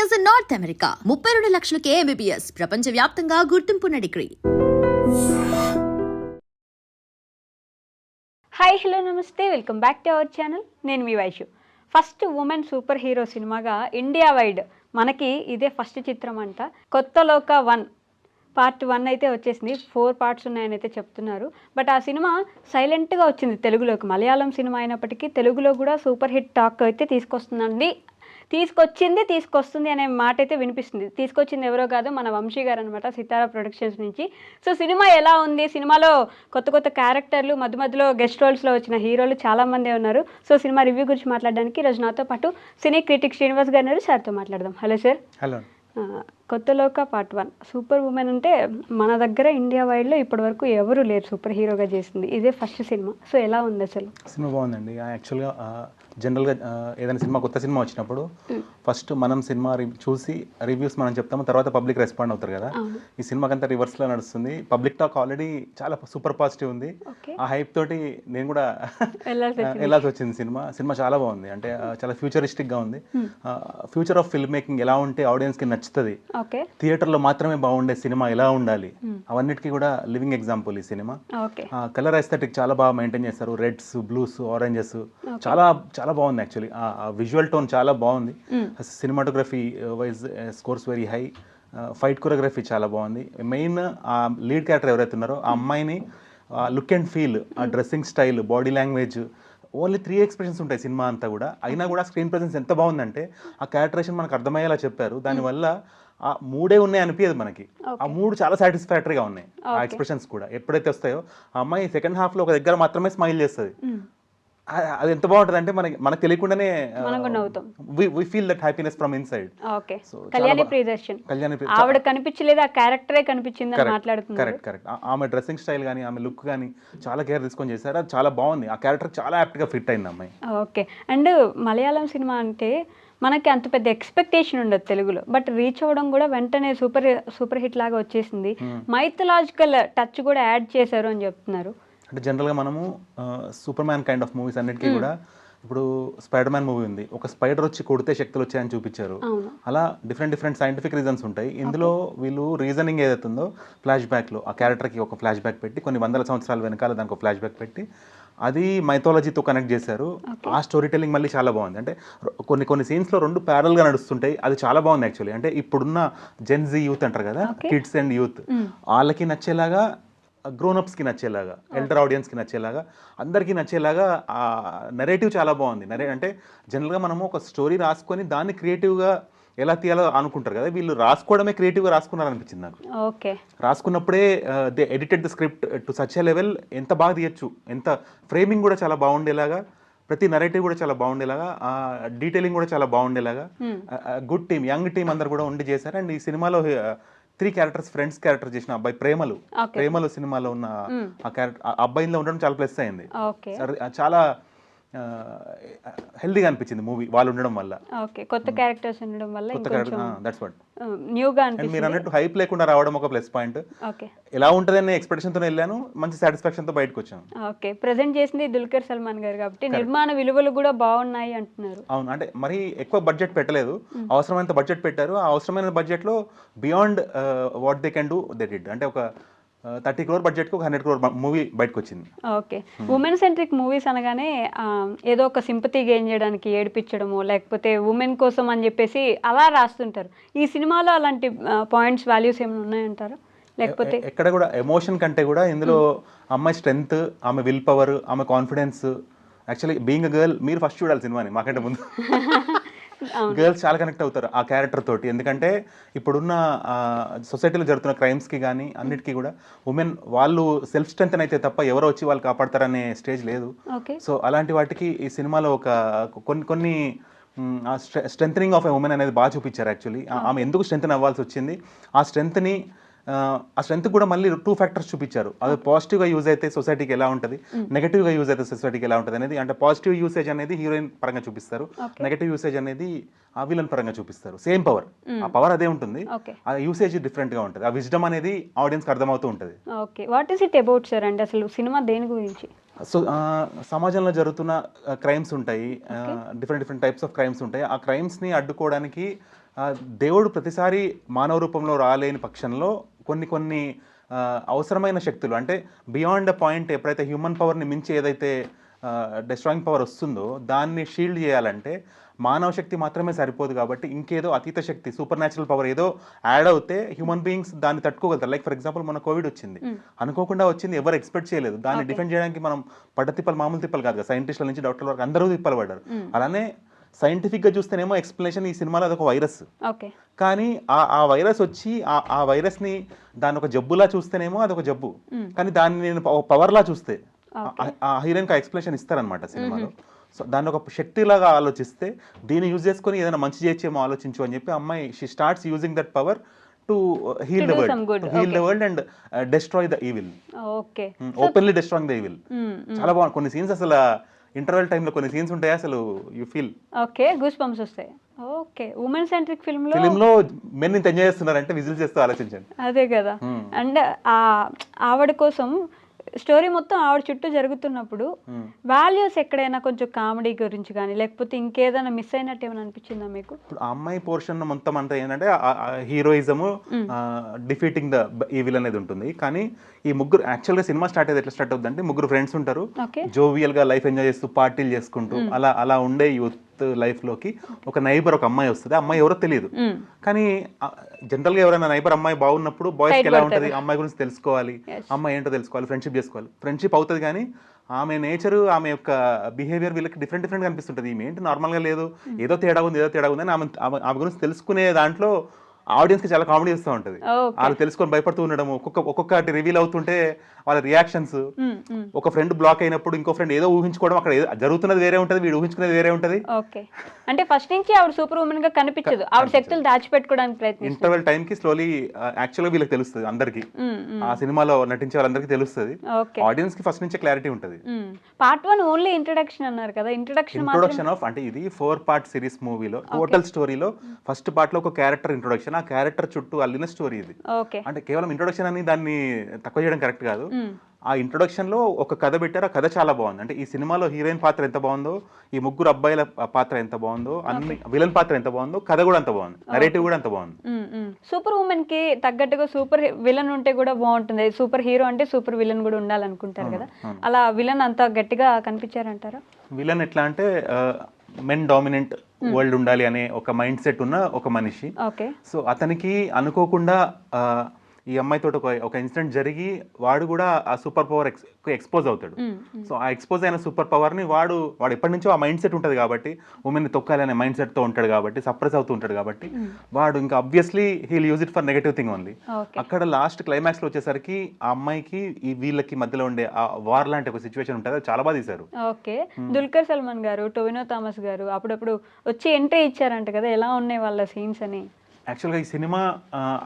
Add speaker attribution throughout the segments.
Speaker 1: MBBS in North America. 32 లక్షలకే MBBS. ప్రపంచవ్యాప్తంగా గుర్తింపున్న డిగ్రీ.
Speaker 2: హాయ్ హలో నమస్తే, welcome back to our channel. నేను మీ Vaishu. First woman super hero సినిమాగా ఇండియా వైడ్ మనకి ఇదే ఫస్ట్ చిత్రం అంట. కొత్త లోక 1 పార్ట్ 1 అయితే వచ్చేసింది. 4 పార్ట్స్ ఉన్నాయని అయితే చెప్తున్నారు. బట్ ఆ సినిమా సైలెంట్గా వచ్చింది తెలుగులోకి. మలయాళం సినిమా అయినప్పటికీ తెలుగులో కూడా సూపర్ హిట్ టాక్ అయితే తీసుకొస్తుంది అనే మాట అయితే వినిపిస్తుంది. తీసుకొచ్చింది ఎవరో కాదు, మన వంశీ గారు అనమాట, సితారా ప్రొడక్షన్స్ నుంచి. సో సినిమా ఎలా ఉంది, సినిమాలో కొత్త క్యారెక్టర్లు, మధ్యలో గెస్ట్ రోల్స్లో వచ్చిన హీరోలు చాలామంది ఉన్నారు. సో సినిమా రివ్యూ గురించి మాట్లాడడానికి ఈరోజు నాతో పాటు సినీ క్రిటిక్ శ్రీనివాస్ గారు ఉన్నారు. సార్తో మాట్లాడదాం. Hello sir.
Speaker 3: హలో.
Speaker 2: కొత్త లోక పార్ట్ 1 సూపర్ ఉమెన్ అంటే మన దగ్గర ఇండియా వైడ్లో ఇప్పటి వరకు ఎవరు లేరు సూపర్ హీరోగా చేసింది. ఇదే ఫస్ట్ సినిమా. సో ఎలా ఉంది అసలు?
Speaker 3: సినిమా బాగుందండి. యాక్చువల్గా జనరల్గా ఏదైనా సినిమా కొత్త సినిమా వచ్చినప్పుడు ఫస్ట్ మనం సినిమా చూసి రివ్యూస్ మనం చెప్తాము, తర్వాత పబ్లిక్ రెస్పాండ్ అవుతారు కదా. ఈ సినిమాకంతా రివర్స్లో నడుస్తుంది. పబ్లిక్ టాక్ ఆల్రెడీ చాలా సూపర్ పాజిటివ్ ఉంది. ఆ హైప్ తోటి నేను కూడా వెళ్ళాల్సి వచ్చింది. సినిమా చాలా బాగుంది. అంటే చాలా ఫ్యూచరిస్టిక్గా ఉంది. ఫ్యూచర్ ఆఫ్ ఫిల్మ్ మేకింగ్ ఎలా ఉంటే ఆడియన్స్కి నచ్చుతుంది, థియేటర్లో మాత్రమే బాగుండే సినిమా ఎలా ఉండాలి, అవన్నిటికీ కూడా లివింగ్ ఎగ్జాంపుల్ ఈ సినిమా. కలర్ ఎస్థెటిక్ చాలా బాగా మెయింటైన్ చేస్తారు. రెడ్స్, బ్లూస్, ఆరెంజెస్ చాలా చాలా బాగుంది. యాక్చువల్లీ విజువల్ టోన్ చాలా బాగుంది. Cinematography wise scores very high. Fight choreography చాలా బాగుంది. మెయిన్ ఆ లీడ్ క్యారెక్టర్ ఎవరైతే ఉన్నారో ఆ అమ్మాయిని లుక్ అండ్ ఫీల్, ఆ dressing style, body language, only 3 expressions ఉంటాయి సినిమా అంతా కూడా. అయినా కూడా స్క్రీన్ ప్రెజెన్స్ ఎంత బాగుందంటే ఆ క్యారెక్టరేషన్ మనకు అర్థమయ్యేలా చెప్పారు. దానివల్ల ఆ 3 ఉన్నాయి అనిపించదు మనకి. ఆ 3 చాలా సాటిస్ఫాక్టరీగా ఉన్నాయి. ఆ ఎక్స్ప్రెషన్స్ కూడా ఎప్పుడైతే వస్తాయో ఆ అమ్మాయి సెకండ్ హాఫ్లో ఒక దగ్గర మాత్రమే స్మైల్ చేస్తుంది. అది ఎంత బాగుంటుంది అంటే మనకు తెలియకుండానే we feel that happiness from inside.
Speaker 2: Okay. Kalyani Priyadarshan ఆవిడ కనిపించలేదు, ఆ క్యారెక్టరే కనిపించింది అని మాట్లాడుతున్నారు.
Speaker 3: కరెక్ట్. ఆమె డ్రెస్సింగ్ స్టైల్ కానీ ఆమె లుక్ కానీ చాలా కేర్ తీసుకొని చేశారు. అది చాలా బాగుంది. ఆ క్యారెక్టర్ చాలా యాప్ట్గా ఫిట్ అయింది అమ్మాయి.
Speaker 2: ఓకే. అండ్ మలయాళం సినిమా అంటే మనకి అంత పెద్ద ఎక్స్పెక్టేషన్ ఉండదు తెలుగులో, బట్ రీచ్ అవ్వడం కూడా వెంటనే సూపర్ హిట్ లాగా వచ్చేసింది. మైథలాజికల్ టచ్ కూడా యాడ్ చేశారు అని చెప్తున్నారు.
Speaker 3: అంటే జనరల్గా మనము super man kind of movies అన్నిటికీ కూడా, ఇప్పుడు స్పైడర్ మ్యాన్ మూవీ ఉంది, ఒక స్పైడర్ వచ్చి కొడితే శక్తులు వచ్చాయని చూపించారు. అలా డిఫరెంట్ సైంటిఫిక్ రీజన్స్ ఉంటాయి. ఇందులో వీళ్ళు రీజనింగ్ ఏదైతే ఉందో ఫ్లాష్ బ్యాక్లో ఆ క్యారెక్టర్కి ఒక ఫ్లాష్ బ్యాక్ పెట్టి, కొన్ని వందల సంవత్సరాల వెనకాల దానికి ఒక ఫ్లాష్ బ్యాక్ పెట్టి అది మైథాలజీతో కనెక్ట్ చేశారు. ఆ స్టోరీ టెల్లింగ్ మళ్ళీ చాలా బాగుంది. అంటే కొన్ని సీన్స్లో 2 ప్యారల్గా నడుస్తుంటాయి. అది చాలా బాగుంది యాక్చువల్లీ. అంటే ఇప్పుడున్న జెన్జీ యూత్ అంటారు కదా, కిడ్స్ అండ్ యూత్, వాళ్ళకి నచ్చేలాగా, గ్రోనప్స్కి నచ్చేలాగా, ఎల్డర్ ఆడియన్స్కి నచ్చేలాగా, అందరికీ నచ్చేలాగా ఆ నెరేటివ్ చాలా బాగుంది. అంటే జనరల్గా మనము ఒక స్టోరీ రాసుకొని దాన్ని క్రియేటివ్గా ఎలా తీయాలో అనుకుంటారు కదా, వీళ్ళు రాసుకోవడమే క్రియేటివ్గా రాసుకున్నారు అనిపించింది నాకు.
Speaker 2: ఓకే.
Speaker 3: రాసుకున్నప్పుడే they edited the script to such a level, ఎంత బాగా తీయచ్చు, ఎంత ఫ్రేమింగ్ కూడా చాలా బాగుండేలాగా, ప్రతి నరేటివ్ కూడా చాలా బాగుండేలాగా, డీటెయిలింగ్ కూడా చాలా బాగుండేలాగా, గుడ్ టీమ్, యంగ్ టీమ్ అందరు కూడా ఉండి చేశారు. అండ్ ఈ సినిమాలో 3 క్యారెక్టర్స్, ఫ్రెండ్స్ క్యారెక్టర్ చేసిన అబ్బాయి ప్రేమలు సినిమాలో ఉన్న ఆ క్యారెక్టర్, ఆ అబ్బాయిలో ఉండడం చాలా ప్లస్ అయింది. చాలా హెల్దీగా అనిపించింది మూవీ వాళ్ళు ఉండడం వల్ల.
Speaker 2: ఓకే. కొత్త క్యారెక్టర్స్ ఉండడం వల్ల
Speaker 3: దట్స్ వాట్
Speaker 2: న్యూగా అనిపించింది.
Speaker 3: మీరు అన్నట్టు హైప్ లేకుండా రావడం ఒక ప్లస్ పాయింట్.
Speaker 2: ఓకే.
Speaker 3: ఎలా ఉంటుందనే ఎక్స్పెక్టేషన్తో వెళ్ళాను, మంచి సాటిస్ఫాక్షన్తో బయటకు వచ్చాను.
Speaker 2: ఓకే. ప్రెజెంట్ చేసింది దుల్కర్ సల్మాన్ గారు కాబట్టి నిర్మాణ విలువలు కూడా బాగున్నాయి అంటున్నారు.
Speaker 3: అవును. అంటే మరి ఎక్కువ బడ్జెట్ పెట్టలేదు, అవసరమైనంత బడ్జెట్ పెట్టారు. ఆ అవసరమైన బడ్జెట్లో beyond what they can do they did. అంటే ఒక 30 crore బడ్జెట్కి ఒక 100 crore మూవీ బయటకు వచ్చింది.
Speaker 2: ఓకే. ఉమెన్ సెంట్రిక్ మూవీస్ అనగానే ఏదో ఒక సింపతి గెయిన్ చేయడానికి ఏడిపించడము, లేకపోతే ఉమెన్ కోసం అని చెప్పేసి అలా రాస్తుంటారు. ఈ సినిమాలో అలాంటి పాయింట్స్, వాల్యూస్ ఏమైనా ఉన్నాయంటారా? లేకపోతే
Speaker 3: ఎక్కడ కూడా ఎమోషన్ కంటే కూడా ఇందులో అమ్మాయి స్ట్రెంగ్త్, ఆమె విల్ పవర్, ఆమె confidence. Actually being a girl, మీరు ఫస్ట్ చూడాలి సినిమాని మాకంటే ముందు. గర్ల్స్ చాలా కనెక్ట్ అవుతారు ఆ క్యారెక్టర్ తోటి. ఎందుకంటే ఇప్పుడున్న సొసైటీలో జరుగుతున్న క్రైమ్స్కి కానీ అన్నిటికీ కూడా ఉమెన్ వాళ్ళు సెల్ఫ్ స్ట్రెంగ్త్ అయితే తప్ప ఎవరో వచ్చి వాళ్ళు కాపాడతారనే స్టేజ్ లేదు. సో అలాంటి వాటికి ఈ సినిమాలో ఒక కొన్ని స్ట్రెంథనింగ్ ఆఫ్ ఎ ఉమెన్ అనేది బాగా చూపించారు. యాక్చువల్లీ ఆమె ఎందుకు స్ట్రెంథన్ అవ్వాల్సి వచ్చింది, ఆ స్ట్రెంత్ కూడా మళ్ళీ 2 ఫ్యాక్టర్స్ చూపించారు. అది పాజిటివ్గా యూజ్ అయితే సొసైటీకి ఎలా ఉంటుంది, నెగటివ్గా యూజ్ అయితే సొసైటీకి ఎలా ఉంటుంది అనేది. అంటే పాజిటివ్ యూసేజ్ అనేది హీరోయిన్ పరంగా చూపిస్తారు, నెగటివ్ యూసేజ్ అనేది ఆ విలన్ పరంగా చూపిస్తారు. సేమ్ పవర్, ఆ పవర్ అదే ఉంటుంది, ఆ యూసేజ్ డిఫరెంట్గా ఉంటుంది. ఆ విజ్డమ్ అనేది ఆడియన్స్కి అర్థమవుతూ ఉంటుంది.
Speaker 2: Okay. What is it about sir? అంటే అసలు సినిమా దేని గురించి?
Speaker 3: సో సమాజంలో జరుగుతున్న క్రైమ్స్ ఉంటాయి, డిఫరెంట్ టైప్స్ ఆఫ్ క్రైమ్స్ ఉంటాయి. ఆ క్రైమ్స్ని అడ్డుకోవడానికి దేవుడు ప్రతిసారి మానవ రూపంలో రాలేని పక్షంలో కొన్ని అవసరమైన శక్తులు అంటే బియాండ్ అ పాయింట్ ఎప్పుడైతే హ్యూమన్ పవర్ని మించి ఏదైతే డిస్ట్రాయింగ్ పవర్ వస్తుందో దాన్ని షీల్డ్ చేయాలంటే మానవ శక్తి మాత్రమే సరిపోదు కాబట్టి ఇంకేదో అతీత శక్తి సూపర్ న్యాచురల్ పవర్ ఏదో యాడ్ అవుతే హ్యూమన్ బీయింగ్స్ దాన్ని తట్టుకోగలుగుతారు. లైక్ ఫర్ ఎగ్జాంపుల్ మన కోవిడ్ వచ్చింది, అనుకోకుండా వచ్చింది, ఎవరు ఎక్స్పెక్ట్ చేయలేదు. దాన్ని డిఫెండ్ చేయడానికి మనం పడ్డ మామూలు తిప్పలు కాదు కదా, సైంటిస్టుల నుంచి డాక్టర్ల వరకు అందరూ తిప్పలు పడ్డారు. అలానే సైంటిఫిక్ గా చూస్తేనేమో ఎక్స్ప్లెనేషన్ ఈ సినిమాలో అదొక వైరస్, కానీ ఆ వైరస్ వచ్చి ఆ వైరస్ ని దాని ఒక జబ్బులా చూస్తేనేమో అదొక జబ్బు, కానీ దాన్ని నేను పవర్ లా చూస్తే ఆ హీరోయిన్కి ఎక్స్ప్లెనేషన్ ఇస్తారనమాట సినిమాలో. సో దాన్ని ఒక శక్తిలాగా ఆలోచిస్తే దీన్ని యూజ్ చేసుకొని ఏదైనా మంచి చేయొచ్చేమో ఆలోచించు అని చెప్పి అమ్మాయి she starts using that power to heal the world and destroy the evil. Openly destroying the evil. చాలా బాగుంది. కొన్ని సీన్స్ అసలు ఇంటర్వెల్ టైంలో కొన్ని సీన్స్ ఉంటాయి, అసలు యూ ఫీల్
Speaker 2: గూస్ బంప్స్ వస్తాయి. ఉమెన్ సెంట్రిక్ ఫిల్మ్
Speaker 3: లో మెన్ ఇంత ఎంజాయ్ చేస్తున్నారంటే విజిల్ చేస్తూ ఆలోచించండి.
Speaker 2: అదే కదా. అండ్ ఆవిడ కోసం స్టోరీ మొత్తం ఆవిడ చుట్టూ జరుగుతున్నప్పుడు వాల్యూస్ ఎక్కడైనా కొంచెం కామెడీ గురించి కానీ లేకపోతే ఇంకేదైనా మిస్ అయినట్టు ఏమైనా అనిపించిందా మీకు?
Speaker 3: ఇప్పుడు ఆ అమ్మాయి పోర్షన్ మొత్తం అంతా ఏంటంటే హీరోయిజము డిఫీటింగ్ ద ఈవిల్ అనేది ఉంటుంది. కానీ ఈ ముగ్గురు యాక్చువల్గా సినిమా స్టార్ట్ అయ్యేది ఎట్లా స్టార్ట్ అవుతుంది అంటే ముగ్గురు ఫ్రెండ్స్ ఉంటారు, జోవియల్ గా లైఫ్ ఎంజాయ్ చేస్తూ పార్టీలు చేసుకుంటూ అలా ఉండే యూత్ లైఫ్ లోకి ఒక నైబర్ ఒక అమ్మాయి వస్తుంది. అమ్మాయి ఎవరో తెలియదు, కానీ జనరల్ గా ఎవరైనా నైబర్ అమ్మాయి బాగున్నప్పుడు బాయ్స్ ఎలా ఉంటుంది, అమ్మాయి గురించి తెలుసుకోవాలి, అమ్మాయి ఏంటో తెలుసుకోవాలి, ఫ్రెండ్షిప్ చేసుకోవాలి. ఫ్రెండ్షిప్ అవుతుంది, కానీ ఆమె నేచర్ ఆమె యొక్క బిహేవియర్ వీళ్ళకి డిఫరెంట్ కనిపిస్తుంటుంది. ఈమె ఏంటి నార్మల్గా లేదు, ఏదో తేడా ఉంది అని ఆమె గురించి తెలుసుకునే దాంట్లో ఆడియన్స్ కి చాలా కామెడీ వస్తూ ఉంటుంది. వాళ్ళు తెలుసుకొని భయపడుతూ ఉండడం, ఒక్కొక్కటి రివీల్ అవుతుంటే వాళ్ళ రియాక్షన్స్. ఒక ఫ్రెండ్ బ్లాక్ అయినప్పుడు ఇంకో ఫ్రెండ్ ఏదో ఊహించుకోవడం, అక్కడ జరుగుతున్నది వేరే ఉంటుంది, వీడు ఊహించుకునేది వేరే ఉంటుంది.
Speaker 2: అంటే ఫస్ట్ నుంచి ఆవిడ సూపర్ ఉమెన్ గా కనిపించదు, ఆవిడ శక్తులు దాచిపెట్టుకోవడానికి ప్రయత్నం.
Speaker 3: ఇంటర్వెల్ టైం కి స్లోలీ యాక్చువల్గా వీళ్ళకి తెలుస్తుంది, అందరికి ఆ సినిమాలో నటించే వాళ్ళందరికీ తెలుస్తుంది. ఆడియన్స్ కి ఫస్ట్ నుంచే క్లారిటీ ఉంటుంది.
Speaker 2: పార్ట్ 1 ఓన్లీ ఇంట్రడక్షన్ అన్నారు కదా, ఇంట్రొడక్షన్
Speaker 3: ఆఫ్ అంటే ఇది 4 పార్ట్ సిరీస్ మూవీలో టోటల్ స్టోరీలో ఫస్ట్ పార్ట్ లో ఒక క్యారెక్టర్ ఇంట్రొడక్షన్, ఆ క్యారెక్టర్ చుట్టూ అల్లిన స్టోరీ ఇది. అంటే కేవలం ఇంట్రొడక్షన్ అని దాన్ని తక్కువ చేయడం కరెక్ట్ కాదు. ఆ ఇంట్రొడక్షన్ లో ఒక కథ పెట్టారు, ఆ కథ చాలా బాగుంది. అంటే ఈ సినిమాలో హీరోయిన్ పాత్ర ఎంత బాగుందో, ఈ ముగ్గురు అబ్బాయిల పాత్ర ఎంత బాగుందో, అన్ని విలన్ పాత్ర ఎంత బాగుందో, కథ కూడా అంత బాగుంది, నరేటివ్ కూడా అంత బాగుంది.
Speaker 2: సూపర్ ఉమెన్ కి తగ్గట్టుగా సూపర్ విలన్ ఉంటే కూడా బాగుంటుంది, సూపర్ హీరో అంటే సూపర్ విలన్ కూడా ఉండాలనుకుంటారు కదా, అలా విలన్ అంత గట్టిగా కనిపించారంటారా?
Speaker 3: విలన్ ఎట్లా అంటే మెన్ డామినెంట్ వరల్డ్ ఉండాలి అనే ఒక మైండ్ సెట్ ఉన్న ఒక మనిషి. సో అతనికి అనుకోకుండా ఈ అమ్మాయితో ఒక ఇన్సిడెంట్ జరిగి వాడు కూడా ఆ సూపర్ పవర్ ఎక్స్పోజ్ అవుతాడు. సో ఆ ఎక్స్పోజ్ అయిన సూపర్ పవర్ ని వాడు ఎప్పటి నుంచో ఆ మైండ్ సెట్ ఉంటుంది కాబట్టి, ఉమెన్ ని తొక్కాలి అనే మైండ్ సెట్ తో ఉంటాడు కాబట్టి, సప్రెస్ అవుతూ ఉంటాడు కాబట్టి, వాడు ఇంకా obviously he'll use it for negative thing only. అక్కడ లాస్ట్ క్లైమాక్స్ లో వచ్చేసరికి ఆ అమ్మాయికి ఈ వీళ్ళకి మధ్యలో ఉండే ఆ వార్ లాంటి ఒక సిచ్యువేషన్ ఉంటుంది, అది చాలా బాగా తీశారు.
Speaker 2: దుల్కర్ సల్మాన్ గారు, టొవినో థామస్ గారు అప్పుడప్పుడు వచ్చి ఎంట్రీ ఇచ్చారంట కదా, ఎలా ఉన్నాయి వాళ్ళ సీన్స్ అని?
Speaker 3: యాక్చువల్గా ఈ సినిమా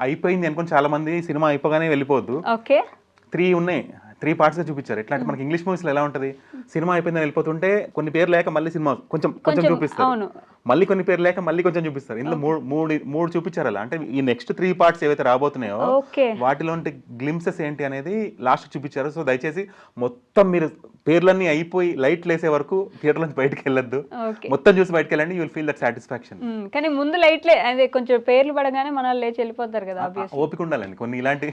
Speaker 3: అయిపోయింది అనుకుని చాలా మంది సినిమా అయిపోగానే వెళ్ళిపోవద్దు. 3 ఉన్నాయి, 3 పార్ట్స్ గా చూపించారు. ఎట్లా అంటే మనకి ఇంగ్లీష్ మూవీస్ లో ఎలా ఉంటుంది, సినిమా అయిపోయిందని వెళ్ళిపోతుంటే కొన్ని పేర్లు లేక మళ్ళీ సినిమా కొంచెం చూపిస్తారు, మళ్ళీ కొన్ని పేర్లు లేక మళ్ళీ కొంచెం చూపిస్తారు. ఇందులో మూడు చూపించారు. అలా అంటే ఈ నెక్స్ట్ 3 పార్ట్స్ ఏవైతే రాబోతున్నాయో వాటిలోంటి గ్లిమ్సెస్ ఏంటి అనేది లాస్ట్ చూపించారు. సో దయచేసి మొత్తం మీరు పేర్లన్నీ అయిపోయి లైట్లు వేసే వరకు థియేటర్ నుంచి బయటకు వెళ్ళొద్దు, మొత్తం చూసి బయటకు వెళ్ళండి, you will feel that satisfaction.
Speaker 2: కానీ ముందు లైట్లే అదే కొంచెం పేర్లు పడగానే మన లేచి వెళ్ళిపోతారు కదా.
Speaker 3: ఓపిక ఉండాలండి, కొన్ని ఇలాంటి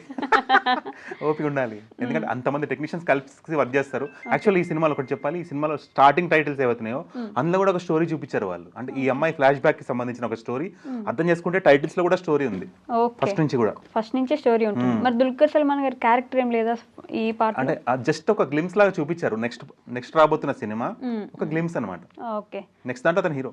Speaker 3: ఓపిక ఉండాలి, ఎందుకంటే అంతమంది టెక్నీషియన్స్ కలిసి వర్క్ చేస్తారు. యాక్చువల్లీ ఈ సినిమాలో ఒకటి చెప్పాలి, ఈ సినిమాలో స్టార్టింగ్ టైటిల్స్ ఏవైతున్నాయో అందులో కూడా ఒక స్టోరీ చూపించారు వాళ్ళు. అంటే ఈ అమ్మాయి ఫ్లాష్ బ్యాక్ కి సంబంధించిన ఒక స్టోరీ అర్థం చేసుకుంటే టైటిల్స్ లో కూడా స్టోరీ ఉంది, ఫస్ట్ నుంచే
Speaker 2: స్టోరీ ఉంటుంది. మరి దుల్కర్ సల్మాన్ గారి క్యారెక్టర్ ఏం లేదా ఈ పార్ట్?
Speaker 3: అంటే జస్ట్ ఒక గ్లిమ్స్ లాగా చూపించారు. నెక్స్ట్ రాబోతున్న సినిమా ఒక గ్లిమ్స్ అన్నమాట. నెక్స్ట్ దాంట్లో అతను హీరో.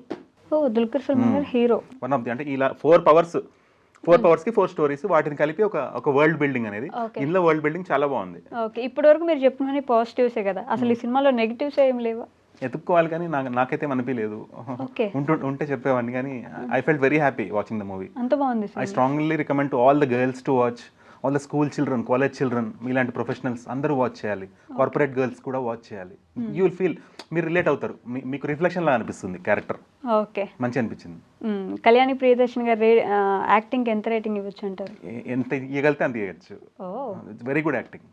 Speaker 2: దుల్కర్ సల్మాన్ గారు హీరో.
Speaker 3: వన్ ఆఫ్ ది, అంటే ఇలా 4 పవర్స్ కి 4 స్టోరీస్, వాటిని కలిపి ఒక వరల్డ్ బిల్డింగ్ అనేది. ఇందులో వరల్డ్ బిల్డింగ్ చాలా బాగుంది.
Speaker 2: ఇప్పటి వరకు మీరు చెప్పిన పాజిటివ్సే కదా, అసలు ఈ సినిమాలో నెగిటివ్స్ ఏం లేవా?
Speaker 3: ఎత్తుక్కోవాలి కానీ నాకైతే అనిపించలేదు, ఉంటే చెప్పేవాడిని. కానీ I felt very happy watching the movie.
Speaker 2: అంత బాగుంది.
Speaker 3: I strongly recommend to all the girls to watch, all the school children, college children, మీలాంటి ప్రొఫెషనల్స్ అందరూ వాచ్ చేయాలి, కార్పొరేట్ గర్ల్స్ కూడా వాచ్ చేయాలి. యూ విల్ ఫీల్, మీరు రిలేట్ అవుతారు, మీకు రిఫ్లెక్షన్ లా అనిపిస్తుంది క్యారెక్టర్. మంచి అనిపించింది.
Speaker 2: కళ్యాణి ప్రియదర్శన్ గారు యాక్టింగ్ ఎంత రేటింగ్ ఇవ్వచ్చు అంటారు?
Speaker 3: ఎంత ఇవ్వగలితే అంత ఇవ్వచ్చు. వెరీ గుడ్ యాక్టింగ్,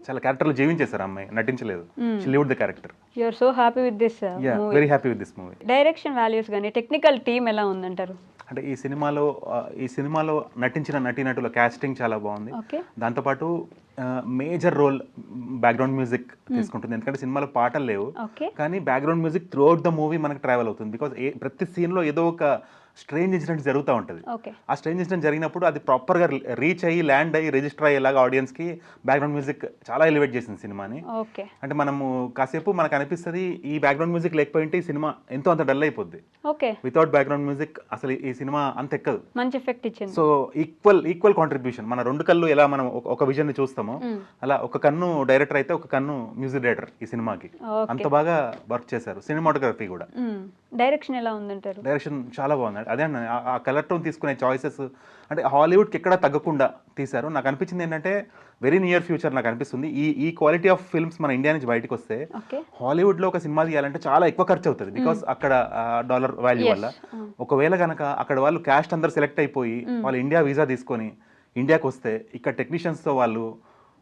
Speaker 3: చాలా క్యారెక్టర్లు జీవించేశారు అమ్మాయి, నటించలేదు. She lived the character.
Speaker 2: You are so happy with this movie.
Speaker 3: Very happy with this movie.
Speaker 2: Direction values కానీ టెక్నికల్ టీమ్ ఎలా ఉందంటారు?
Speaker 3: అంటే ఈ సినిమాలో నటించిన నటీనటుల కాస్టింగ్ చాలా బాగుంది.
Speaker 2: ఓకే.
Speaker 3: దాంతోపాటు మేజర్ రోల్ బ్యాక్గ్రౌండ్ మ్యూజిక్ తీసుకుంటుంది, ఎందుకంటే సినిమాలో పాటలు లేవు
Speaker 2: ఓకే.
Speaker 3: కానీ background music throughout the movie మనకు ట్రావెల్ అవుతుంది. బికాజ్ ప్రతి సీన్లో ఏదో ఒక స్ట్రేంజ్ ఇన్సిడెంట్ జరుగుతూ ఉంటుంది.
Speaker 2: ఓకే.
Speaker 3: ఆ స్ట్రేంజ్ ఇన్సిడెంట్ జరిగినప్పుడు అది ప్రాపర్గా రీచ్ అయ్యి ల్యాండ్ అయ్యి రిజిస్టర్ అయ్యేలాగా ఆడియన్స్కి బ్యాక్గ్రౌండ్ మ్యూజిక్ చాలా ఎలివేట్ చేసింది సినిమాని.
Speaker 2: ఓకే.
Speaker 3: అంటే మనము కాసేపు మనకు అనిపిస్తుంది ఈ బ్యాక్గ్రౌండ్ మ్యూజిక్ లేకపోయింటే ఈ సినిమా ఎంతో అంత డల్ అయిపోద్ది.
Speaker 2: ఓకే.
Speaker 3: వితౌట్ బ్యాక్గ్రౌండ్ మ్యూజిక్ అసలు ఈ సినిమా అంత ఎక్కదు.
Speaker 2: మంచి ఎఫెక్ట్ ఇచ్చింది.
Speaker 3: So equal contribution. మన రెండు కళ్ళు ఎలా మనం ఒక విజన్ ని చూస్తామో అలా ఒక కన్ను డైరెక్టర్ అయితే ఒక కన్ను మ్యూజిక్ డైరెక్టర్ ఈ సినిమాకి. అంత బాగా వర్క్ చేశారు. సినిమాటోగ్రఫీ కూడా.
Speaker 2: డైరెక్షన్ ఎలా ఉందంటారు?
Speaker 3: డైరెక్షన్ చాలా బాగుంది. అదే అన్న ఆ కలర్ టోన్ తీసుకునే చాయిసెస్ అంటే హాలీవుడ్కి ఎక్కడ తగ్గకుండా తీశారు. నాకు అనిపించింది ఏంటంటే వెరీ నియర్ ఫ్యూచర్ నాకు అనిపిస్తుంది ఈ క్వాలిటీ ఆఫ్ ఫిల్మ్స్ మన ఇండియా నుంచి బయటకు వస్తే హాలీవుడ్లో ఒక సినిమా తీయాలంటే చాలా ఎక్కువ ఖర్చు అవుతుంది. బికాస్ అక్కడ డాలర్ వాల్యూ వల్ల. ఒకవేళ కనుక అక్కడ వాళ్ళు క్యాస్ట్ అందరు సెలెక్ట్ అయిపోయి వాళ్ళు ఇండియా వీసా తీసుకొని ఇండియాకి వస్తే ఇక్కడ టెక్నీషియన్స్తో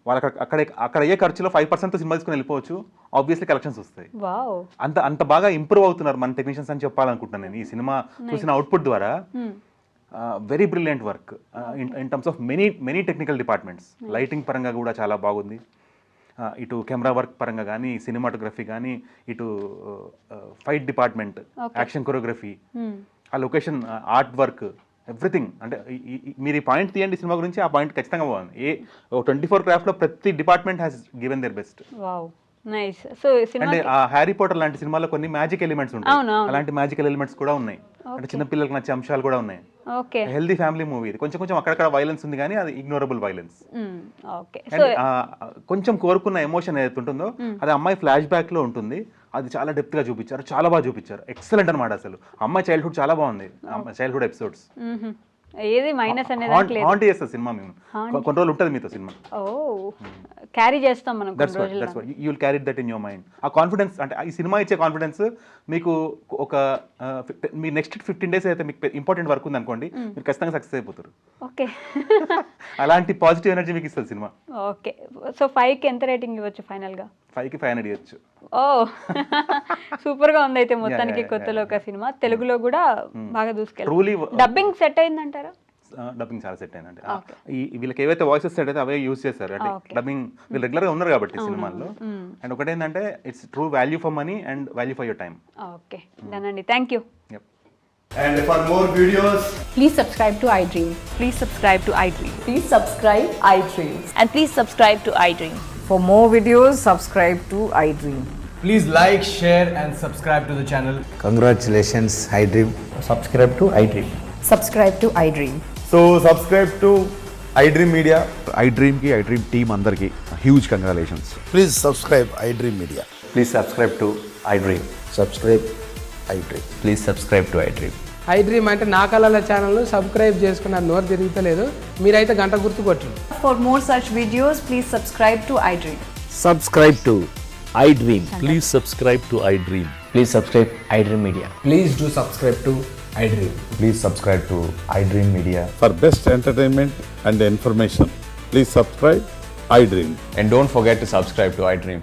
Speaker 3: వాళ్ళకి అక్కడ అయ్యే ఖర్చులో 5% సినిమా తీసుకుని వెళ్ళిపోవచ్చు. ఆబ్వియస్లీ కలెక్షన్స్ వస్తాయి. అంత బాగా ఇంప్రూవ్ అవుతున్నారు మన టెక్నీషియన్స్ అని చెప్పాలనుకుంటున్నాను నేను ఈ సినిమా చూసిన అవుట్పుట్ ద్వారా. Very brilliant work in terms of many technical departments. Lighting పరంగా కూడా చాలా బాగుంది. ఇటు కెమెరా వర్క్ పరంగా కానీ సినిమాటోగ్రఫీ కానీ ఇటు ఫైట్ డిపార్ట్మెంట్, యాక్షన్ కొరియోగ్రఫీ, ఆ లొకేషన్, ఆర్ట్ వర్క్, ఎవ్రీథింగ్. అంటే మీరు ఈ పాయింట్ తీయండి సినిమా గురించి, ఆ పాయింట్ ఖచ్చితంగా బాగుంది. 24 క్రాఫ్ట్లో ప్రతి department has given their best.
Speaker 2: Nice. So
Speaker 3: అంటే ఆ హ్యారీ పాటర్ లాంటి సినిమాలో కొన్ని మ్యాజికల్ ఎలిమెంట్స్ ఉంటాయి. అలాంటి మ్యాజికల్ ఎలిమెంట్స్ కూడా ఉన్నాయి. అంటే చిన్న పిల్లలకు నచ్చే అంశాలు కూడా ఉన్నాయి.
Speaker 2: ఓకే.
Speaker 3: Healthy family movie. ఇది కొంచెం అక్కడక్కడ వైలెన్స్ ఉంది కానీ అది ఇగ్నోరబుల్ వైలెన్స్.
Speaker 2: ఓకే.
Speaker 3: కొంచెం కోరుకున్న ఎమోషన్ ఏదైతే ఉంటుందో అది అమ్మాయి ఫ్లాష్ బ్యాక్ లో ఉంటుంది. అది చాలా డెప్త్ గా చూపించారు, చాలా బాగా చూపించారు. ఎక్సలెంట్ అనమాట. అసలు అమ్మాయి చైల్డ్హుడ్ చాలా బాగుంది. చైల్డ్హుడ్ ఎపిసోడ్స్
Speaker 2: ఏది మైనస్ అనేది
Speaker 3: హాంట్ చేస్తుంది సినిమా. మేము కొన్ని రోజులు ఉంటుంది మీతో సినిమా.
Speaker 2: క్యారీ చేస్తాం మనం.
Speaker 3: You will carry that in your mind. ఆ కాన్ఫిడెన్స్ అంటే ఈ సినిమా ఇచ్చే కాన్ఫిడెన్స్ మీకు మీ నెక్స్ట్ 15 days అయితే మీకు ఇంపార్టెంట్ వర్క్ ఉంది అనుకోండి, మీరు ఖచ్చితంగా సక్సెస్ అయిపోతారు.
Speaker 2: ఓకే.
Speaker 3: అలాంటి పాజిటివ్ ఎనర్జీ మీకు ఇస్తుంది సినిమా.
Speaker 2: ఓకే. సో 5కి ఎంత రేటింగ్ ఇవ్వచ్చు ఫైనల్ గా?
Speaker 3: 5కి 500 ఇవ్వచ్చు.
Speaker 2: సూపర్ గా ఉంది అయితే మొత్తానికి కొత్తలోక సినిమా. తెలుగులో కూడా బాగా దూసుకెళ్ళి. డబ్బింగ్ సెట్ అయిందంటారా?
Speaker 3: డబ్బింగ్ చాలా సెట్ అయిందండి. వీళ్ళకి ఏవైతే వాయిసెస్ సెట్ అయితే అవే యూజ్ చేస్తారు. అంటే డబ్బింగ్ వీళ్ళు రెగ్యులర్ గా ఉన్నారు కాబట్టి సినిమాల్లో. అండ్ ఒకటేంటంటే it's true value for money and value for your time.
Speaker 2: Okay done అండి. Thank you.
Speaker 4: And for more videos,
Speaker 5: please subscribe to iDream.
Speaker 6: Please subscribe to iDream.
Speaker 5: Please subscribe iDream.
Speaker 6: And please subscribe to iDream.
Speaker 5: For more videos, subscribe to iDream.
Speaker 4: please like, share and subscribe to the channel.
Speaker 7: Congratulations, iDream.
Speaker 8: Subscribe to iDream.
Speaker 5: Subscribe to iDream.
Speaker 8: So subscribe to iDream Media.
Speaker 9: iDream ki iDream team andarki huge congratulations.
Speaker 7: Please subscribe iDream Media.
Speaker 8: Please subscribe to iDream.
Speaker 7: Subscribe iDream.
Speaker 8: Please subscribe to iDream.
Speaker 10: iDream అంటే నా కళల ఛానల్ను subscribe చేసుకున్న నోరు తిరుగుతలేదు. మీరైతే గంట గుర్తు కొట్టండి.
Speaker 5: For more such videos, please subscribe to iDream.
Speaker 8: Subscribe to iDream.
Speaker 11: Please subscribe to iDream.
Speaker 8: Please subscribe iDream Media.
Speaker 4: Please do subscribe to iDream.
Speaker 8: Please subscribe to iDream Media.
Speaker 9: For best entertainment and information, please subscribe iDream.
Speaker 8: And don't forget to subscribe to iDream.